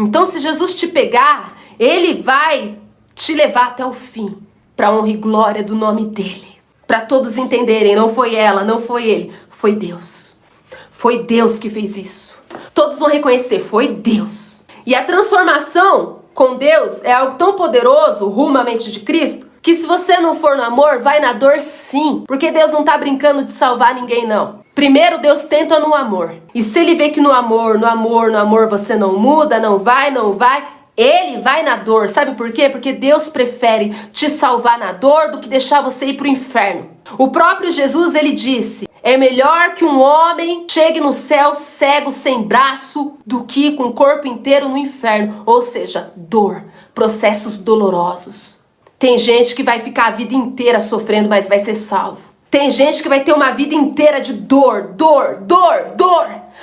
Então, se Jesus te pegar, ele vai te levar até o fim, para honra e glória do nome dele. Para todos entenderem, não foi ela, não foi ele, foi Deus. Foi Deus que fez isso. Todos vão reconhecer, foi Deus. E a transformação com Deus é algo tão poderoso, rumo à mente de Cristo, que se você não for no amor, vai na dor sim. Porque Deus não tá brincando de salvar ninguém, não. Primeiro Deus tenta no amor. E se ele vê que no amor você não muda, não vai, ele vai na dor. Sabe por quê? Porque Deus prefere te salvar na dor do que deixar você ir pro inferno. O próprio Jesus, ele disse: é melhor que um homem chegue no céu cego, sem braço, do que com o corpo inteiro no inferno. Ou seja, dor, processos dolorosos. Tem gente que vai ficar a vida inteira sofrendo, mas vai ser salvo. Tem gente que vai ter uma vida inteira de dor,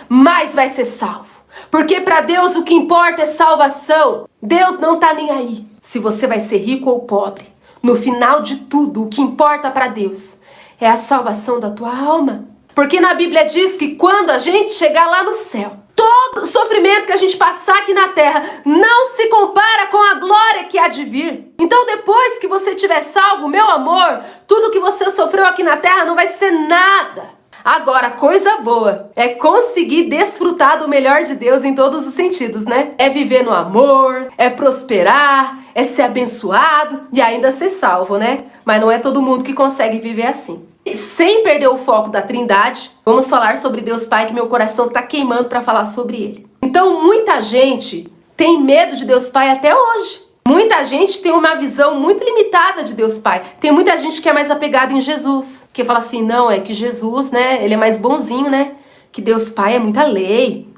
mas vai ser salvo. Porque para Deus o que importa é salvação. Deus não tá nem aí se você vai ser rico ou pobre. No final de tudo, o que importa para Deus é a salvação da tua alma. Porque na Bíblia diz que quando a gente chegar lá no céu, todo o sofrimento que a gente passar aqui na terra não se compara com a glória que há de vir. Então depois que você tiver salvo, meu amor, tudo que você sofreu aqui na terra não vai ser nada. Agora, coisa boa é conseguir desfrutar do melhor de Deus em todos os sentidos, né? É viver no amor, é prosperar, é ser abençoado e ainda ser salvo, né? Mas não é todo mundo que consegue viver assim. E sem perder o foco da Trindade, vamos falar sobre Deus Pai, que meu coração tá queimando para falar sobre ele. Então, muita gente tem medo de Deus Pai até hoje. Muita gente tem uma visão muito limitada de Deus Pai. Tem muita gente que é mais apegada em Jesus. Que fala assim, não, é que Jesus, né, ele é mais bonzinho, né? Que Deus Pai é muita lei.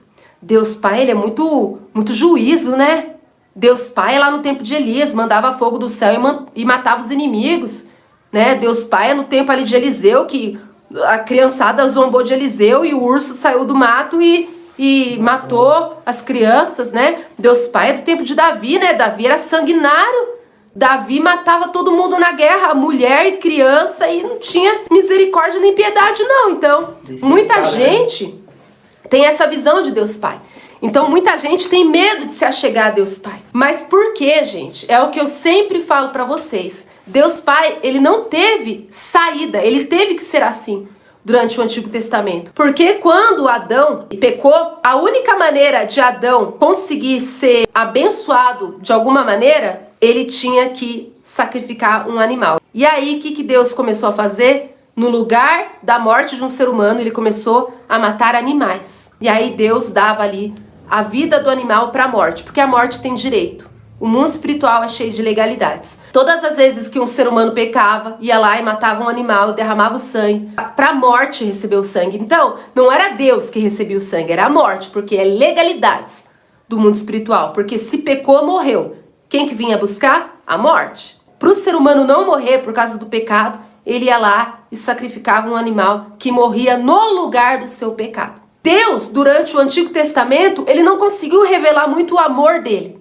Deus Pai, ele é muito juízo, né? Deus Pai, lá no tempo de Elias, mandava fogo do céu e matava os inimigos. Né? Deus Pai é no tempo ali de Eliseu, que a criançada zombou de Eliseu e o urso saiu do mato e matou as crianças, né? Deus Pai é do tempo de Davi, né? Davi era sanguinário. Davi matava todo mundo na guerra, mulher e criança, e não tinha misericórdia nem piedade, não. Então, muita gente tem essa visão de Deus Pai. Então, muita gente tem medo de se achegar a Deus Pai. Mas por quê, gente? É o que eu sempre falo pra vocês. Deus Pai, ele não teve saída, ele teve que ser assim durante o Antigo Testamento. Porque quando Adão pecou, a única maneira de Adão conseguir ser abençoado de alguma maneira, ele tinha que sacrificar um animal. E aí, o que Deus começou a fazer? No lugar da morte de um ser humano, ele começou a matar animais. E aí Deus dava ali a vida do animal para a morte, porque a morte tem direito. O mundo espiritual é cheio de legalidades. Todas as vezes que um ser humano pecava, ia lá e matava um animal, derramava o sangue, para a morte receber o sangue. Então, não era Deus que recebia o sangue, era a morte, porque é legalidades do mundo espiritual. Porque se pecou, morreu. Quem que vinha buscar? A morte. Para o ser humano não morrer por causa do pecado, ele ia lá e sacrificava um animal que morria no lugar do seu pecado. Deus, durante o Antigo Testamento, ele não conseguiu revelar muito o amor dele.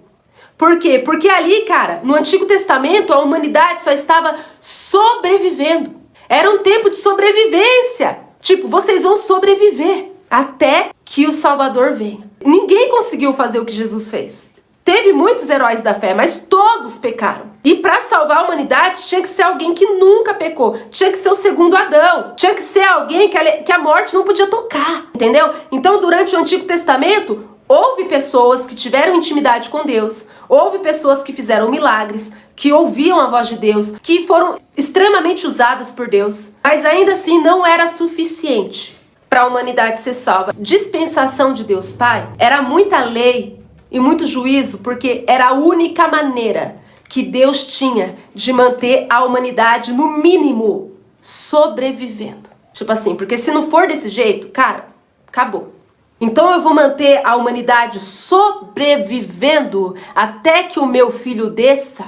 Por quê? Porque ali, cara, no Antigo Testamento, a humanidade só estava sobrevivendo. Era um tempo de sobrevivência. Tipo, vocês vão sobreviver até que o Salvador venha. Ninguém conseguiu fazer o que Jesus fez. Teve muitos heróis da fé, mas todos pecaram. E para salvar a humanidade, tinha que ser alguém que nunca pecou. Tinha que ser o segundo Adão. Tinha que ser alguém que a morte não podia tocar. Entendeu? Então, durante o Antigo Testamento, houve pessoas que tiveram intimidade com Deus, houve pessoas que fizeram milagres, que ouviam a voz de Deus, que foram extremamente usadas por Deus, mas ainda assim não era suficiente para a humanidade ser salva. Dispensação de Deus Pai era muita lei e muito juízo, porque era a única maneira que Deus tinha de manter a humanidade, no mínimo, sobrevivendo. Tipo assim, porque se não for desse jeito, cara, acabou. Então eu vou manter a humanidade sobrevivendo até que o meu filho desça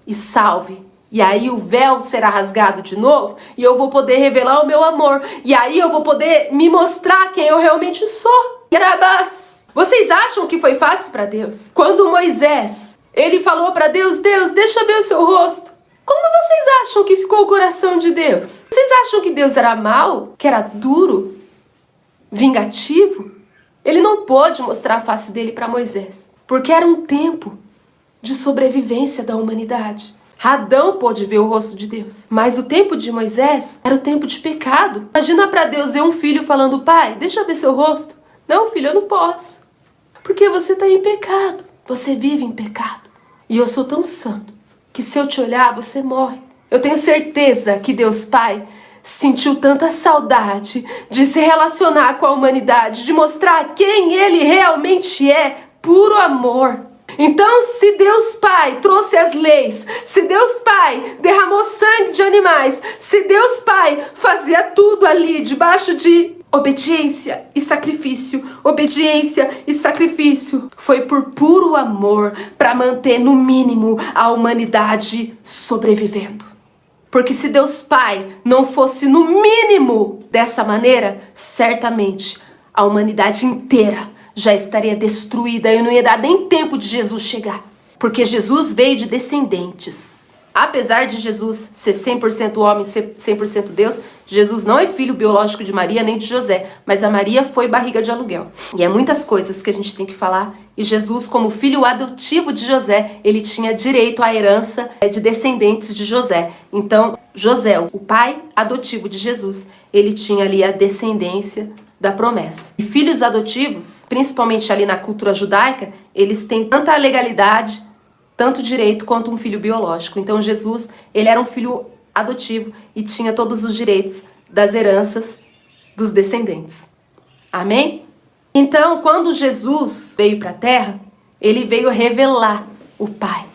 e salve. E aí o véu será rasgado de novo e eu vou poder revelar o meu amor. E aí eu vou poder me mostrar quem eu realmente sou. Yarabás. Vocês acham que foi fácil para Deus? Quando Moisés, ele falou para Deus, Deus, deixa ver o seu rosto. Como vocês acham que ficou o coração de Deus? Vocês acham que Deus era mau? Que era duro? Vingativo? Ele não pôde mostrar a face dele para Moisés, porque era um tempo de sobrevivência da humanidade. Adão pôde ver o rosto de Deus, mas o tempo de Moisés era o tempo de pecado. Imagina para Deus ver um filho falando: pai, deixa eu ver seu rosto. Não, filho, eu não posso, porque você está em pecado, você vive em pecado. E eu sou tão santo que se eu te olhar, você morre. Eu tenho certeza que Deus Pai sentiu tanta saudade de se relacionar com a humanidade, de mostrar quem Ele realmente é, puro amor. Então, se Deus Pai trouxe as leis, se Deus Pai derramou sangue de animais, se Deus Pai fazia tudo ali debaixo de obediência e sacrifício, foi por puro amor para manter no mínimo a humanidade sobrevivendo. Porque se Deus Pai não fosse no mínimo dessa maneira, certamente a humanidade inteira já estaria destruída e não ia dar nem tempo de Jesus chegar. Porque Jesus veio de descendentes. Apesar de Jesus ser 100% homem, ser 100% Deus, Jesus não é filho biológico de Maria nem de José, mas a Maria foi barriga de aluguel. E é muitas coisas que a gente tem que falar. E Jesus, como filho adotivo de José, ele tinha direito à herança de descendentes de José. Então, José, o pai adotivo de Jesus, ele tinha ali a descendência da promessa. E filhos adotivos, principalmente ali na cultura judaica, eles têm tanta legalidade, tanto direito quanto um filho biológico. Então Jesus, ele era um filho adotivo e tinha todos os direitos das heranças dos descendentes. Amém? Então, quando Jesus veio para a terra, ele veio revelar o Pai.